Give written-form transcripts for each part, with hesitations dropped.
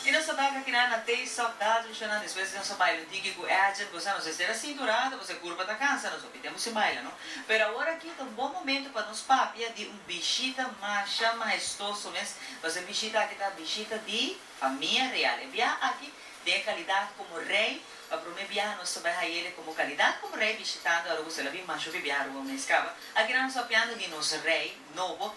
E não sabia que na tem saudade, às vezes não sabia, não tinha que você não se será cinturado, você curva da cansa, não sabe, temos que bailar, não? Mas agora aqui é um bom momento para nos papia de visita majestoso mesmo, você visita aqui tá visita de família real, e via aqui de qualidade como rei, para o meu viagem nós sabemos ele como qualidade como rei visitando a Aruba, se ela vem mais chove viajar Aruba, me escapa, aqui nós sabemos de nosso rei novo,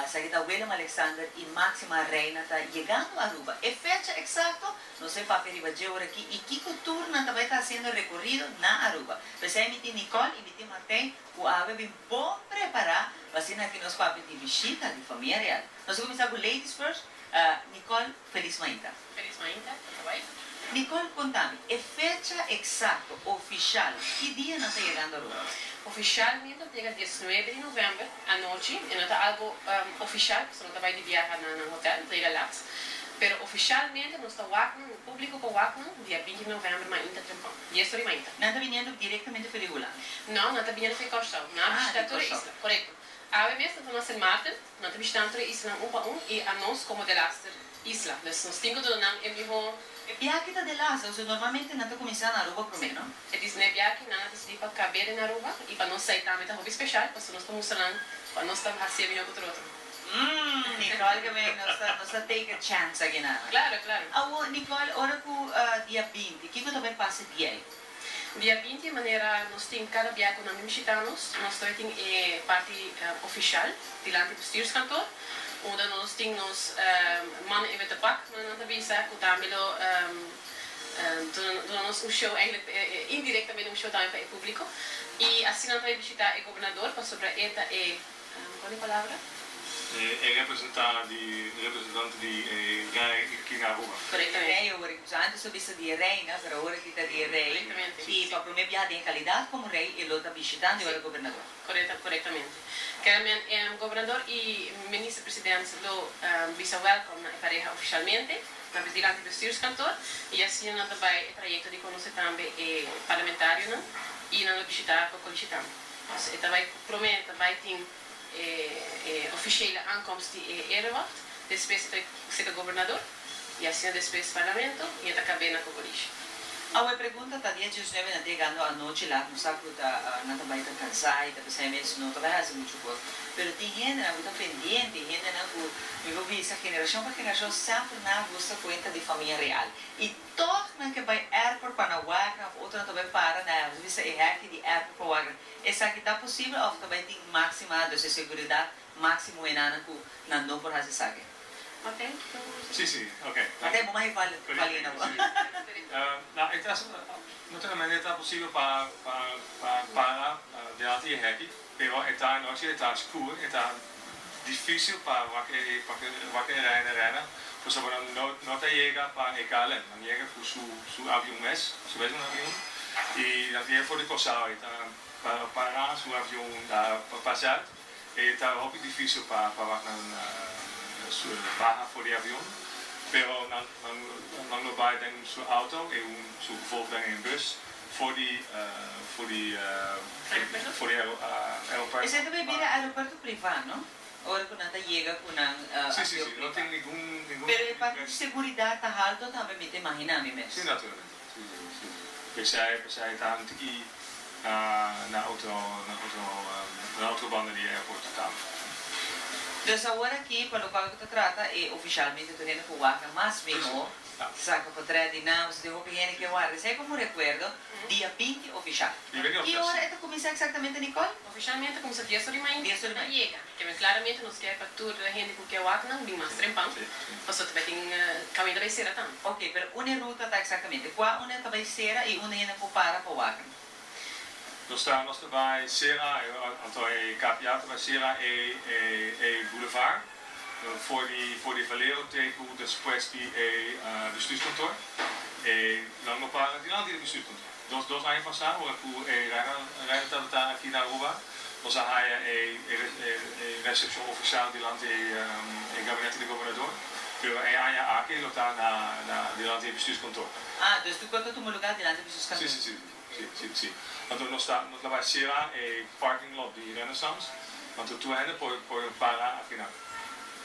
sa kita William Alexander e Máxima Reina está chegando a Aruba. E fecha exato, não sei para arriba de hora aqui, e que turno também está sendo recorrido na Aruba. Você emitir Nicole e emitir Martin, o ave bem bom preparar, vacina aqui nos papéis de visita de família real. Nós vamos começar com ladies first. Nicole, feliz manhã. Feliz manhã, tá bem? Nicole, contame, a fecha exata, oficial, que dia não está chegando a Aruba? Oficialmente chega 19 de novembro à noite, e não está algo oficial, porque não vai de viajar no hotel, de relax. Pero oficialmente nós está o público para Wacom, dia 20 de novembro, mas ainda tempão. E isso é mais. Não está vindo diretamente para Regular? Não, não está vindo para Costa, não está toda a isla, correto. A vez está nós em Martin, não está visitando a isla para e a nós como de lá isla. Então, nós temos que dar em melhor. Viaje de Laza, o sea, normalmente não está começando na Aruba primeiro, não? É diz né viaje nada decidi para caber na Aruba e para nós sair também tá hobby especial, porque nós estamos mostrando para nós estamos assim melhor que outro. Nicole, que bem, nós take a chance aqui na. Claro, claro. Nicole, ora com dia 20, o que também passa dia aí? Dia 20, de maneira, nós temos cada viagem com os mexicanos, nós temos parte oficial, dilante do Stierskantor, onde nós temos mannen even te pak, maar dan hebben we também durante um show, eigenlijk indiretamente um show também para o público. E assim nós vamos visitar o governador para sobre esta qual é a palavra? É representante de rei aqui na Aruba. Corretamente. Rei, antes eu disse de reina, mas agora que está de rei. E para o primeiro viagem em qualidade como rei, ele está visitando o governador. Corretamente. O governador e o ministro-presidente do visa welcome na pareja oficialmente, na vigilante do Stierskantor, e assim nós vai o trajeto de conhecer também o parlamentário e nós visitar o visitante. Então vai promete, vai ter officiële aankomst die Erewacht, depois o governador, e assim depois o parlamento, e até cabe na Cocoliche. A minha pergunta está dia 19 na chegando à noite lá, não sabe que não está bem cansado, está pensando mesmo, não está bem fazendo muito coisa. Pero tem gente que está pendente, gente que eu vi essa geração para geração sempre não gosta conta de família real. E todos que vai airport para na Wagra, outro não vai para na, você é hack de airport para Wagra. Essa aqui está possível, ou também tem máxima de segurança, máximo enana que não por fazer saque. Ok? Sim, ok. Até bom mais vale na Naturalmente está possível para diante de hack, pero está escuro, está difícil para qualquer reina, pues no te llega para el calen, no llega por su avión mes, su vez un avión, y la tiene por el costado, para parar su avión para pasar, está muy difícil para bajar por el avión, pero no va en su auto y su volgt en bus voor die aeropuerto. Ese debe ir a aeropuerto privado, ¿no? Ahora que nada llega con un sí, no tiene ningún pero para seguridad está alto también me te imaginas mi mes. Sí, naturalmente. Sí. Zij daar natuurlijk na autobanden die airport gaan. Dus agora aqui, pelo qual que trata, é oficialmente tu tendo que mais mesmo, saca para trás de não, se deu que gente que guarda, sei como recuerdo, dia 20 oficial. E agora é começar exatamente Nicole? Oficialmente começa dia de manhã. Dia de manhã. Chega, que claramente nos quer para toda a gente que é o não, bem mais trempão. Passou também tem caminho da Becerra também. Ok, pero uma ruta está exatamente, qual uma da Becerra e uma ainda para o Wacken? Nós estamos bij Sera, Capiato bij Sera e Boulevard. Voor die Valero teken depois de bestuurskantoor. Não para diante do bestuurskantoor. Dos anos passados, o rijden está aqui na Aruba. Nós a recepção oficial diante do gabinete do governador. Pero aqui ele está diante do bestuurskantoor. Dus tu conta tu lugar diante do bestuurskantoor? Sim. Want nós vai Sera e parking lot de Renaissance. Want tu ainda por para afinal.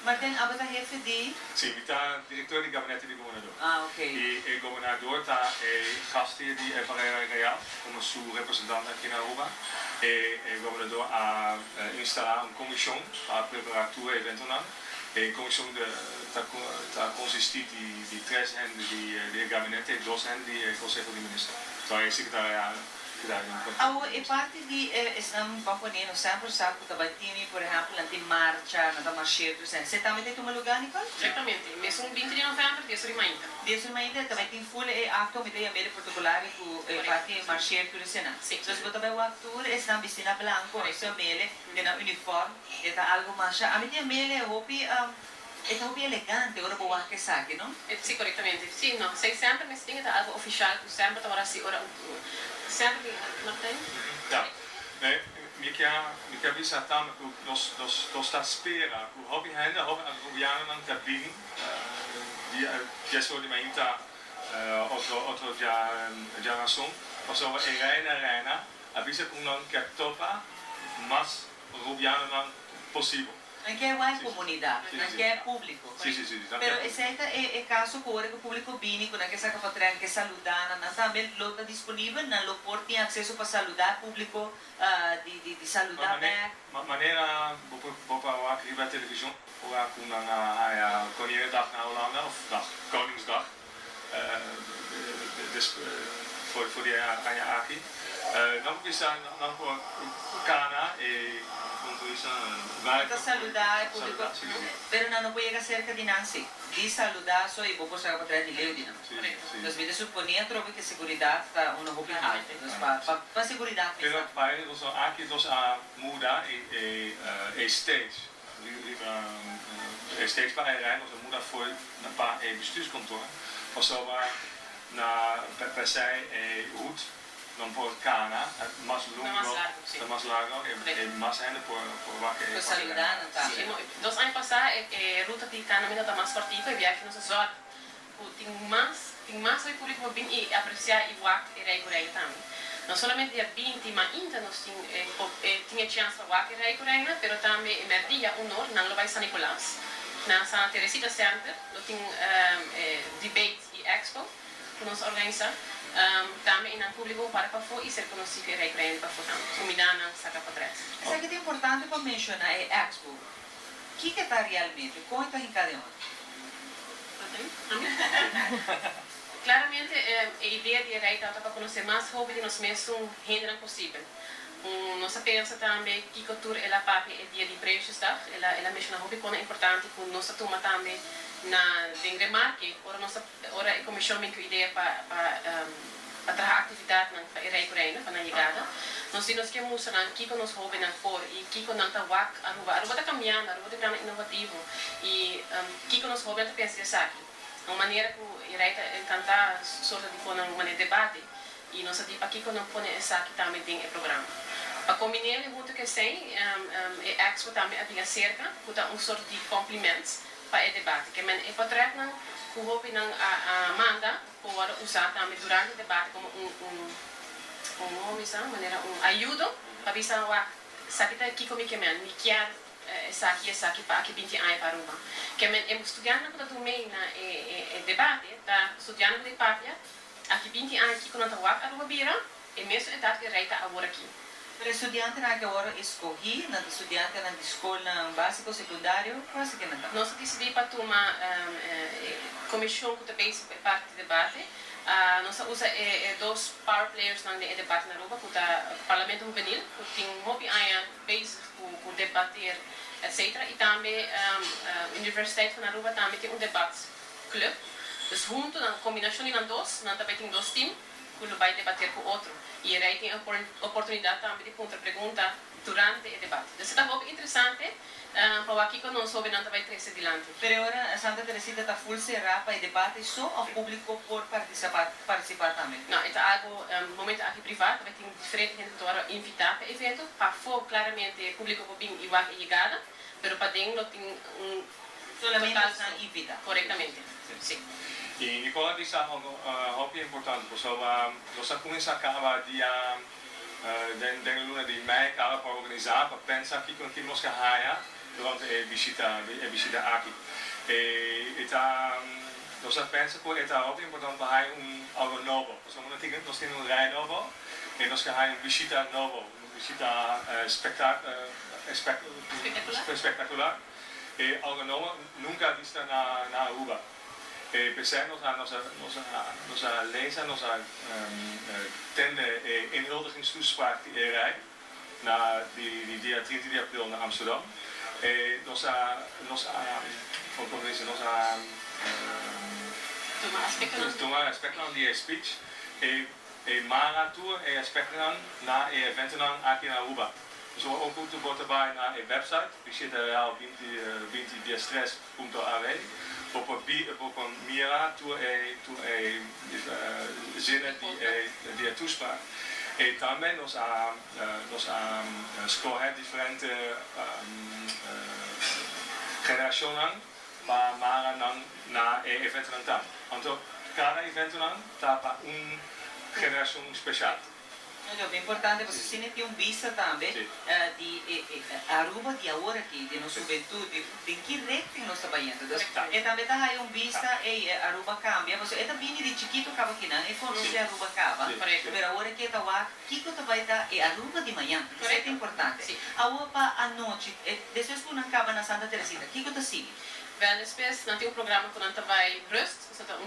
Martin, abata jefe di? Sim, está diretor de gabinete de governador. Ah, ok. E o governador está gastheer die Pereira Real como seu representante aqui na Aruba. E o governador a instalar uma comissão para preparar o evento. E a comissão está consistir de 3 gente de gabinete e 2 gente de Conselho de Ministros. Então é secretariado. E parte di estamos pamponendo sempre sabe que também time, por exemplo, anti marcha, na marcha, você também tem uma lugar, Nicole? Exatamente. Mesmo 20 de novembro, dia de manhã. Dia de manhã também tem full acto me dei a meio particular que parte marcha tudo cena. Sim. Então você também o actor está vestindo branco, isso mele, tem uniforme, está algo mais. A mim tem mele hopi é tão bem elegante, agora vou que sabe, não? Sim, corretamente. Sim, não. Sei sempre, mas tem algo oficial, sempre está assim, ora sempre, Martin? Ja, mi che avvisa tam nós está espera o hobby hende hobby a Rubiana não tá bem dia só de manhã outro já nação mas o reina avisa com não que topa mas Rubiana não possível. Não é uma comunidade, não é público. Sim. Pero esse é caso que o público vini, quando que saca para que saludar, não também lo está disponível, não lo por tem acesso para saludar público, de saludar back. Maneira bopa aqui na televisão, ou com na Koninginnedag na Hollanda of Koningsdag, voor die aqui. Não precisa não por cana e Para saludar o público, pero não pode cerca de Nancy. De saludar só e vou postar para trás de Leudina. Então, se suponia que segurança está uma roupa alta. Então, para segurança. Pero para nós aqui nós a muda e stage. Stage para a rij, nós muda foi para o bestuurskantoor. Nós só na PC e Hoed. Non por cana, más lungo, más largo e más gente por vaca. Por saludar, não tá? Sim, 2 anos passados, a ruta de cana ainda está mais cortita e viagem nos Azores. Tem mais o público vir e apreciar o vaca e rei coreia também. Não somente dia 20, mas ainda nós tinha chance para vaca e rei coreia, mas também em dia honor não vai São Nicolás. Na Santa Teresita Center, nós tem debate e expo que nós organizamos. Também no público para fora e ser conhecido e reconhecido para fora. Comida não saca para trás. Isso aqui é importante para mencionar é Expo. O que está realmente? Conta em cada um. Claramente, a ideia de reita para conhecer mais hobby de nós mesmos ainda não possível. Nós pensamos também que a cultura é a parte é dia de preços, tá? Ela mexe na hobby quando é importante que nós toma também na remarque, ora a comissão tem ideia para trazer atividade na Irei Coreia, para a chegada. Nós temos que mostrar que nós hobby na cor e que nós está wak, Aruba está caminhando, Aruba está inovativo e que nós hobby está pensando aqui. Uma maneira que Irei está tentar sorte de uma maneira de debate e nós temos aqui que nós põe essa aqui também tem o programa. Para combinar muito que sem, a Expo também havia cerca, que dá sorte de cumprimentos para o debate. Que é para trás não, que o hobby não manda para usar também durante o debate como maneira ajuda para visar o sabe que como que me quer essa aqui para que 20 anos para uma. Que é estudando quando tu meio na debate, tá estudando de papia, aqui 20 anos que quando tu vai para uma bira, é mesmo idade que reita agora aqui. Para estudante na agora escolhi, na estudante na escola básico, secundário, quase que não. Nós decidimos para tomar comissão que também é parte do debate. Nós usa 2 power players no debate na Aruba, que é o Parlamento Juvenil, que tem hobby aí base com debater, etc. E também a Universidade de Aruba também tem debate club. Então, junto na combinação de dois, nós também tem 2 times que vai debater com o outro. E aí tem a oportunidade também de fazer pergunta durante o debate. Então, isso é muito interessante, para aqui que nós soube não vai trazer adiante. Pero agora a Santa Teresita está full cerrada para o debate só ao público por participar também. Não, é algo, momento aqui privado, vai ter diferente gente que invitar para o evento, para fora claramente o público vai vir igual e chegada, mas para dentro tem solamente na invita. Corretamente, sim. E Nicola disse algo importante, porque nós começamos dia luna de mei para organizar, para pensar que nós que haya durante a visita aqui. Nós pensamos que é muito importante para algo novo. Nós temos um rei novo e nós temos uma visita nova, uma visita espetacular. E algo novo nunca visto na Aruba. Pensamos nós lezen, nós tende inhuldigingstoespraak die rij na die dia 30 de april na Amsterdam. Toma aspecto die speech e mara tour e aspecto na e evento aqui na Aruba. Zo ook goed te worden bij naar een website, visita20distress.aw. Op een mira toe zinnen die toespraak. E também nós escolher diferentes gerações para na evento então. Então cada evento tá para geração especial. É bem importante, você sente vista também de Aruba de agora aqui, de nossa juventude, de que recto nós trabalhando. E também tá aí vista e Aruba cambia, você é também de chiquito acaba aqui não, e conhece Aruba acaba, mas agora que tá lá, Kiko trabalha é Aruba de manhã, isso é importante. Agora para a noite, depois quando acaba na Santa Teresita, Kiko tá assim. Wel, depois nós temos programa que nós vai rust,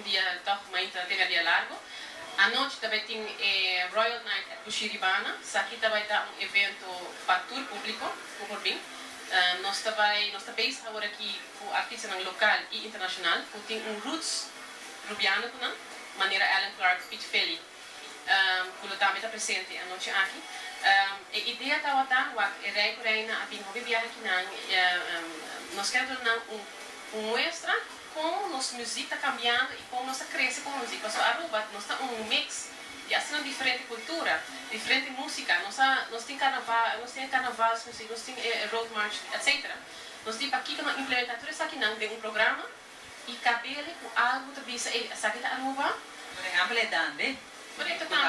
dia toch mais teve dia largo. À noite também tem Royal Night at Bushiribana. Aqui também dá evento para tour público, por bem. Nós também agora aqui com artistas local e internacional. Tem roots rubiano com maneira Alan Clark, Pete Felly, que também está presente à noite aqui. A ideia está que é que reina a bem hobby viajar aqui nós queremos dar mostra como nossa música está cambiando e como nós cresce com a música. So, Aruba, nós temos mix de assim diferente cultura, diferente música. Nós temos carnaval, nós temos música, nós temos road march, etc. Nós temos aqui que nós implementamos tudo isso aqui de programa e cabelo com algo que visa essa aqui da Aruba. Por exemplo, é dande.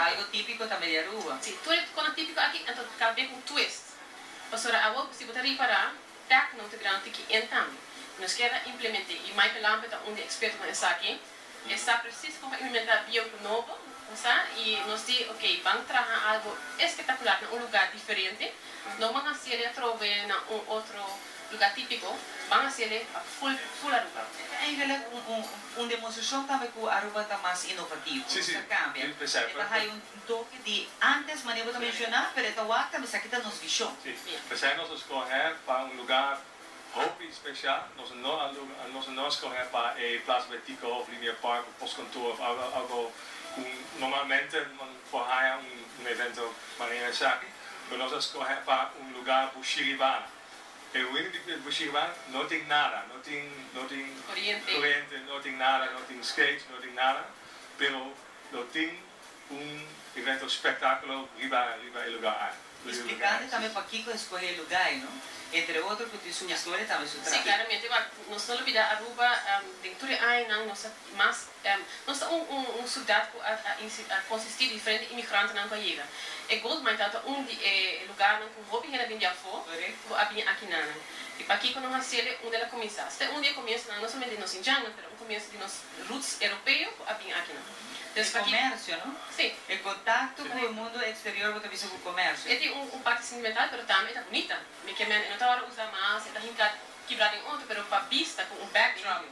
Algo típico também de Aruba. Sim, tudo é típico aqui, então cabelo com twist. Pastor, agora se você reparar, techno te grande que entende. Nós queremos implementar, e Michael Lampert é expert nessa aqui, está preciso como implementar bio novo, e nós dizemos, ok, vamos trazer algo espetacular em lugar diferente, não vamos fazer a trocar em outro lugar típico, vamos fazer a full Aruba. É uma demonstração também que o Aruba está mais inovativo, sim, cambia. Está aí toque de antes, mas eu vou mencionar, mas está lá também aqui está nos visão. Sim, nós escolher para lugar hobby speciaal, nós escolher para a Plaza Betico ou Linear Park, ou postkantoor of algo normalmente voor haar evento maneira sabe, mas nós escolher para lugar Bushiribana. E o único de Bushiribana não tem nada, não tem corrente, não tem nada, não tem skate, não tem nada, pero não tem evento espetáculo riba o lugar. Explicando também para Kiko escolher lugar, não? Entre outros, que tem sua história também, sua trabalho. Sim, claramente, nós não olvidamos Aruba, dentro de aí, nós temos cidade que consiste de diferentes imigrantes na Bahia. E Goldmine está lugar que o hobby era bem já foi, aqui na. E para Kiko nós hacemos onde ela começa. Onde começa não somente nos indianos, mas começa de nos roots europeus, aqui na. O comércio, não? Sim. O contato com o mundo exterior, você visa com o comércio. É de parte sentimental, mas também está bonita. Porque não está hora usar mais, está quebrado em outro, mas para vista com backdrop,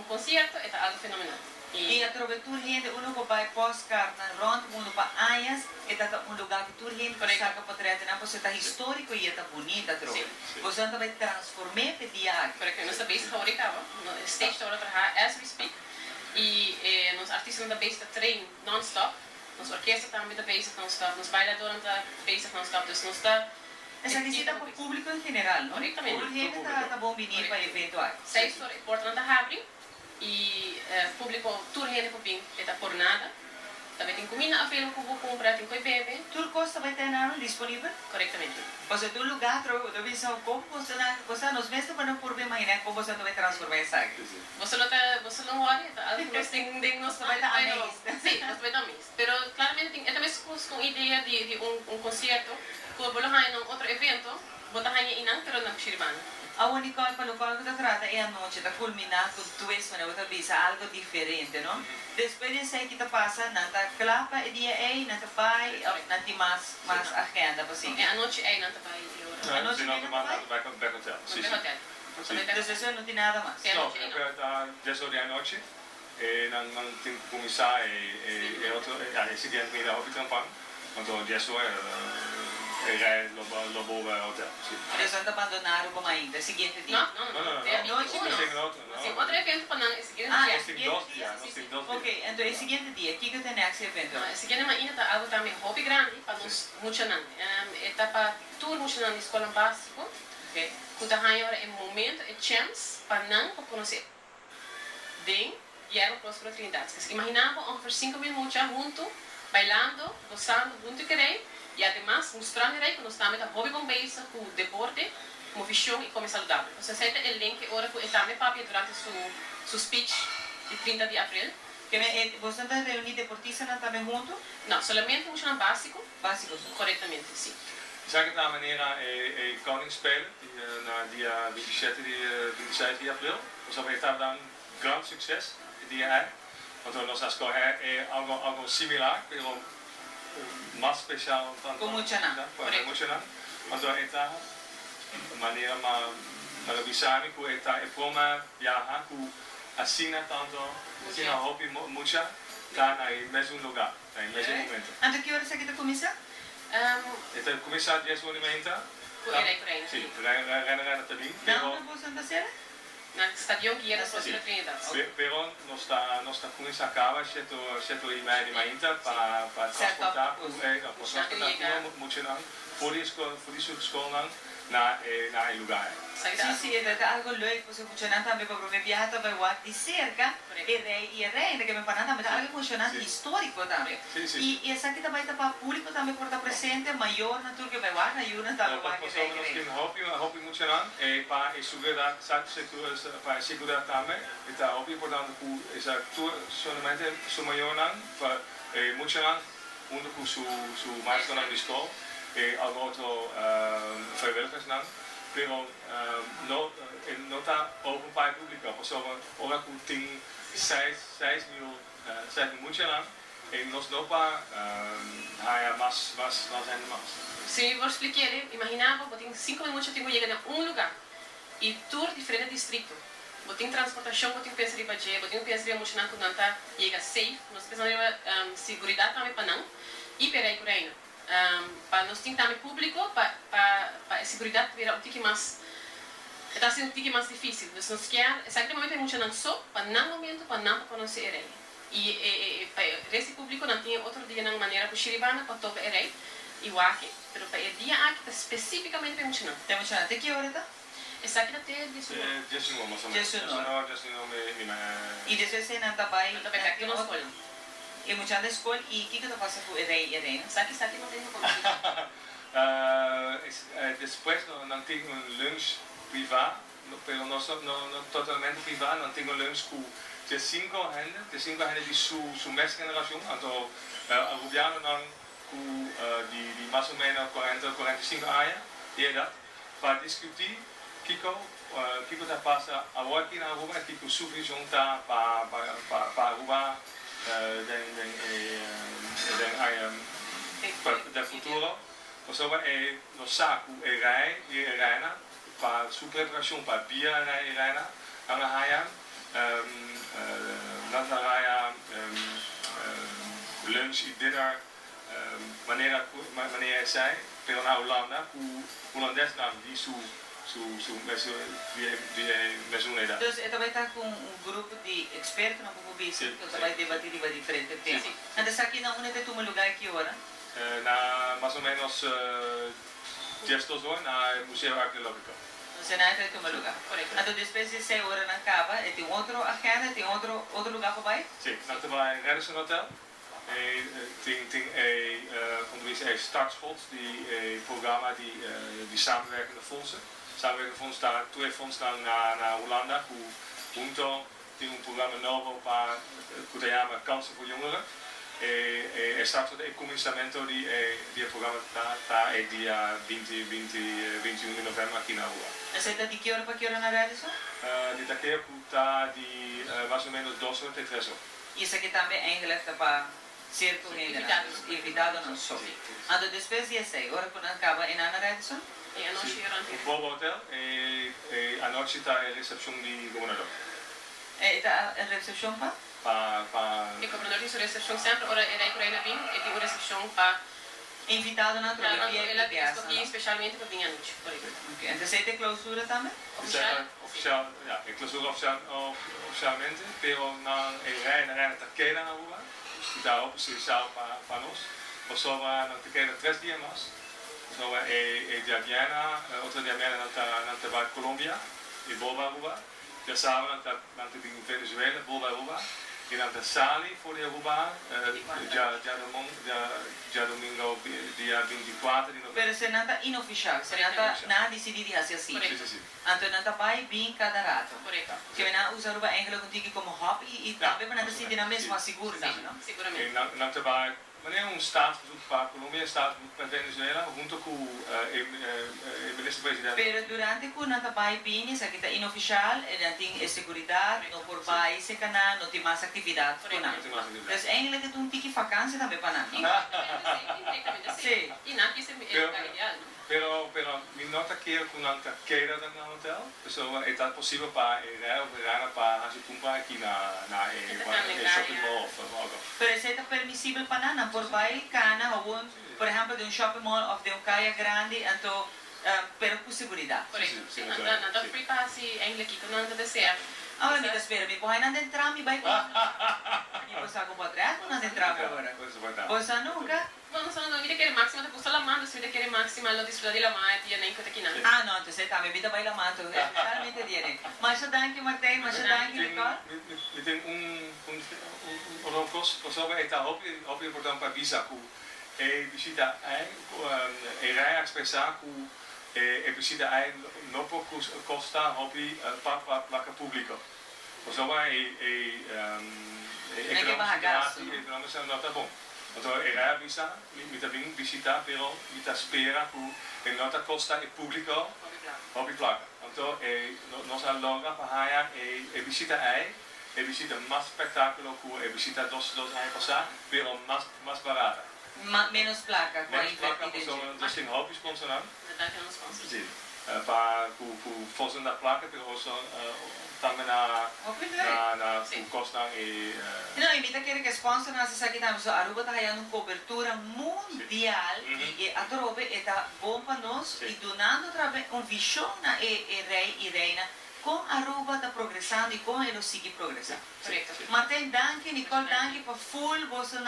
concerto, é algo fenomenal. E a trovetura gente, que vai postcard na rond, para aias, é lugar que toda gente saca para trás, porque está histórico e está bonita, trove. Você também transformar o dia. Porque nós também fabricava, no stage está trabalhar as we speak. E nos artistas da base train non-stop, nos orquestra também da base non-stop, nos bailadores da base non-stop, então nós está... Essa visita para o público em geral, não? Corretamente. Por gente está bom vir para evento aí. 6 horas porta da abre e público tudo gente para vir, está por nada. Também tem comida a ver com o comprar, tem coisa bebe. Tudo custa vai ter nada disponível? Corretamente. Você tem lugar, eu vi só como você nos mesmos para não por bem mais, né? Como você vai transformar essa aqui. Você não olha, nós tem nós vai dar mês. Sim, nós vai dar mês. Mas claramente tem também com ideia de concerto, que eu vou lá em outro evento, bota hanya inang pero nagshirban. Agora, Nicole, para o qual que trata é a noite, está culminar com twist, mas outra vez, algo diferente, não? Depois de sei que está passa, não está clapa, e dia aí, não está pai, não tem mais agenda, assim. É a noite é nanta vai A noite Sim, é não vai com back hotel. no hotel. Depois não tem nada mais. Sim. No, da 10 ore à noite, não tem começar e outro, esse dia não irá ao trampar, então 10 horas rij lobo bij hotel. Eles vão abandonar o ainda, seguinte dia. Não. É a noite. Nós temos outro, Sim, outro evento para não seguir Ah, dia. Nós temos 2 dias, nós temos 2 dias. Ok, então é o seguinte dia, o que tem esse evento? Não, seguinte uma ainda tá algo também hobby grande para nós muito não. Etapa tour muito não escola básico. Ok. Kuta hanya ora é momento, é chance para não para conhecer bem e era o próximo Trindade. Imaginava ongeveer 5 minutos junto, bailando, gozando, junto querer. E además mostrando que nós estamos hobby com base com o deporte, com visão e como saudável. Você sente o link agora com o também papi durante seu speech de 30 de abril. Você está reunindo deportistas também junto? Não, somente um básico. Básico. Corretamente, sim. Zag het naar meneer Koningsspelen, na dia 27 e 26 de abril. Dus dat heeft daar een grand succes, die hij. Want nós acho que é algo similar, pero mais especial tanto. Com muito não. Muito não. Want dan está maneira maar bisami ku está é proma viajar ku assina tanto, assina hobby mucha, tá na mesmo lugar, na mesmo momento. Antes que hora você quer começar? Então começar 10 momento. Correto. Sim, rennen também. Não, você não está Na stadion que era a próxima Trinidad. Pero não está com essa cava, certo e-mail de mainta para transportar muito não, por isso escola na lugar. Sim, é algo leuk, você funciona também para promover viagem vai lá de cerca, e ainda que me falam também algo funcionante histórico também. E essa aqui também está para público também por estar presente, maior na Turquia vai lá, na Yuna tá lá que vai. Nós temos hobby muito não, para segurar também, está hobby importante por essa tour somente maior não, para muito não, com su maestro na escola. Algo outro vrijwilligers não, pero não está open para o público, porque agora tem 6 mil muito não, e nós não para mais ainda mais. Sim, vou explicar, imaginava, eu tenho 5 minutos, eu tenho que chegar a lugar, e tour diferente distrito. Eu tenho transportação, eu tenho que pensar em budget, eu tenho que pensar em muito não, quando está chega safe, nós pensamos em segurança também para não, e peraí por aí. Para nós tem também público para a segurança virar um pouquinho mais está sendo um pouquinho mais difícil. Nós quer exatamente muito não só para não momento para não para nós ser e para esse público não tem outro dia na maneira para Shiribana para tocar erei e o aqui, mas para o dia aqui está especificamente para muito não. Tem muito não. Até que hora tá? Essa aqui até 19. 19 mais ou menos. 19 e depois você não tá vai. Não tá vai aqui na escola. E muito na escola e o que tu passa com erei? Sabe não tem como. Depois não tem lunch privado, pero não totalmente privado, não tem lunch com de 5 gente de sua mesma geração, então a governo não com de mais ou menos 45 anos de idade para discutir Kiko está passa agora aqui na Roma, Kiko supervisão tá para Roma del futuro. Insomma, lo saco e reina para sua preparação para via reina, ang haya lunch e dinner maneira sai pero na Holanda o holandês não vi su mesmo então eu também está com grupo de expertos na Bububice que vai debater diferentes temas. Então aqui na onde tem um lugar aqui agora? Na mais ou menos 10 horas na Museu Arqueológico. Você não tem um lugar. Então depois de 6 horas na cava, tem outro agenda, tem outro lugar para vai? Sim, nós temos um Radisson Hotel. Como diz, startschot, die programma die samenwerkende fondsen. Samenwerkende fondsen, daar 2 fondsen naar Hollanda, junto tem programma novo para Kutayama Kansen voor Jongeren. é stato il cominciamento di programma è dia 21 de novembro aqui na rua. Você está de que hora para que hora na Radisson? De daqui a de mais ou menos 2 horas até 3 horas. Isso aqui também é ingelegd para certo invitado não só. Ando depois de 6 horas quando acaba em Ana Radisson? E a noite durante. O Bobo Hotel a noite está a recepção de governador. Está a recepção para? E o governador tem sua recepção sempre, ora é por aí na vinho, e tem uma recepção para invitado na troca via ela tem escolhido especialmente para vir à noite, por exemplo. Ok, então você tem clausura também? Oficial, ja, in clausura oficialmente, pero na reina Taqueira na rua, que dá o especial para nós. O sobra na Taqueira 3 dias mais. O sobra é de Aviana, outro dia na Colômbia, e Boba rua. Já sabe na Venezuela, Boba rua. E na Sali voor de Aruba, já domingo, dia 24 de novembro. Pero se nada inoficial, se nada decidido assim. Sim. Então nada vai bem cada rato. Correto. Que vem a usar o eigenlijk contigo como hobby e também para nada decidir na mesma segura, não? Seguramente. Na trabalho, wanneer een staatsbezoek para Colômbia, staatsbezoek para Venezuela, junto com o ministro-presidente. Pero durante que nada vai bem, se kita inoficial, não tem segurança, não por país, se cana, não tem mais atividade com nada. Então eigenlijk é um tique vacância também para nada. Sim. E nada isso é ideal. Pero me nota que com a queira da hotel, pessoa é tal possível para ir para a Chipumba aqui na shopping mall ou algo. Pero se é permissível para nada, por vai cana, ou por exemplo de shopping mall ou de caia grande, então pero com segurança. Correto. Nada free passe eigenlijk aqui, não deseja. Agora me espera, me põe na entrar, me vai com. E você com potreto, não entrar agora. Você nunca? Vamos a una vida que máxima te puso la mano, si vida que máxima lo disfruta de la mano, y nem que te quina. Ah, não, então você tá, me vida vai la mano, especialmente dire. Mas danke Martijn, mas danke Nicole. Me tem coisa é tá óbvio importante para visa que visita rei expressar que visita não por costa hobby para placa pública. Você vai economicamente não tá bom. Então, a visa, me também visita, pero me espera que não costa é público, hobby placa. Então, nós logra para visita visita mais espetáculo que visita dos anos passar, pero mais barata. Menos placa, menos placa, nós temos hobby sponsorando. Sim. Para que fosse na placa, pero também na costa e não, imita que sponsor nós aqui estamos Aruba está ganhando cobertura mundial e a trope está bom para nós e donando uma visão na rei e reina com Aruba está progressando e com ele sigue progressando. Martijn, danke, Nicole, danke para full vossa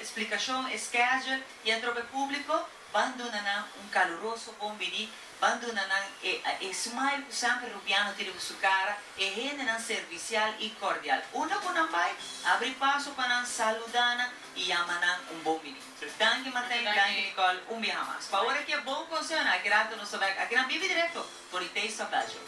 explicação, schedule e a trope público, bandona caloroso bom venir. Banduna e smile sempre rubiano tira su cara e rende servicial e cordial. Una con vai abre passo para saludana e chama un bom menino. Danke Martijn, danke Nicole, un dia mais. Para ora que é bom funcionar, grato no saber, aqui na Vive Direto, por Taste of Belgium.